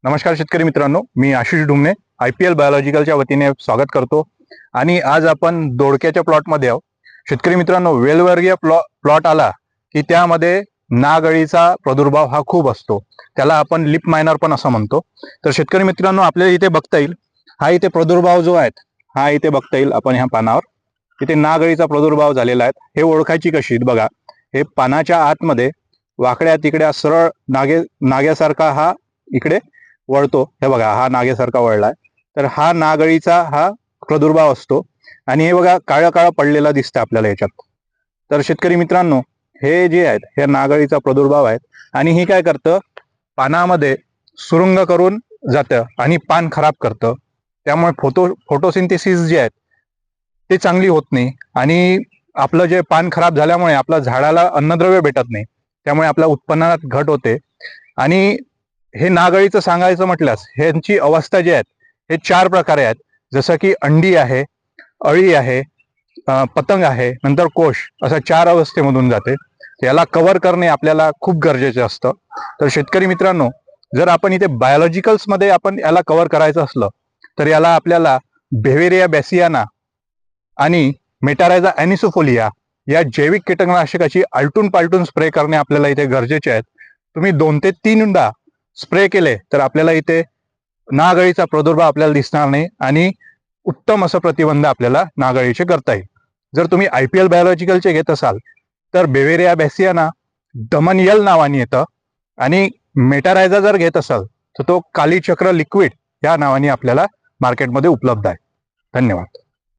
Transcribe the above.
नमस्कार शेतकरी मित्रांनो, मी आशिष डुमने IPL बायोलॉजिकलच्या वतीने स्वागत करतो। आणि आज आपण दोडक्याच्या प्लॉटमध्ये आहोत। शेतकरी मित्रांनो, वेलवर्गीय प्लॉट आला की त्यामध्ये नागअळीचा प्रादुर्भाव हा खूप असतो, त्याला आपण लिप मायनर पण असं म्हणतो। तर शेतकरी मित्रांनो, आपल्याला इथे बघता येईल, हा इथे प्रादुर्भाव जो आहे हा इथे बघता येईल आपण ह्या पानावर इथे नागअळीचा प्रादुर्भाव झालेला आहे। हे ओळखायची कशी बघा, हे पानाच्या आतमध्ये वाकड्या तिकड्या सरळ नाग्यासारखा हा इकडे वळतो। हे बघा, हा नागेसारखा वळलाय, तर हा नागअळीचा हा प्रादुर्भाव असतो। आणि हे बघा, काळं काळं पडलेला दिसतं आपल्याला याच्यात। तर शेतकरी मित्रांनो, हे जे आहेत हे नागअळीचा प्रादुर्भाव आहे। आणि हे काय करतं, पानामध्ये सुरुंग करून जातं आणि पान खराब करतं। त्यामुळे फोटोसिंथेसिस जे आहे ते चांगली होत नाही, आणि आपलं जे पान खराब झाल्यामुळे आपल्या झाडाला अन्नद्रव्य भेटत नाही, त्यामुळे आपल्या उत्पन्नात घट होते। आणि हे नागअळीचं सांगायचं म्हटल्यास ह्यांची अवस्था जी आहेत हे 4 प्रकारे आहेत, जसं की अंडी आहे, अळी आहे, पतंग आहे, नंतर कोश, अशा 4 अवस्थेमधून जाते। याला कव्हर करणे आपल्याला खूप गरजेचं असतं। तर शेतकरी मित्रांनो, जर आपण इथे बायोलॉजिकल्समध्ये आपण याला कव्हर करायचं असलं तर याला आपल्याला बेव्हेरिया बॅसियाना आणि मेटारायझा ॲनिसोफोलिया या जैविक कीटकनाशकाची आलटून पालटून स्प्रे करणे आपल्याला इथे गरजेचे आहेत। तुम्ही 2 ते 3दा स्प्रे केले तर आपल्याला इथे नागअळीचा प्रादुर्भाव आपल्याला दिसणार नाही, आणि उत्तम असं प्रतिबंध आपल्याला नागअळीचे करता येईल। जर तुम्ही IPL बायोलॉजिकलचे घेत असाल तर बेव्हेरिया बॅसियाना दमनयल नावाने येतं, आणि मेटारायझा जर घेत असाल तर तो कालीचक्र लिक्विड या नावाने आपल्याला मार्केटमध्ये उपलब्ध आहे। धन्यवाद।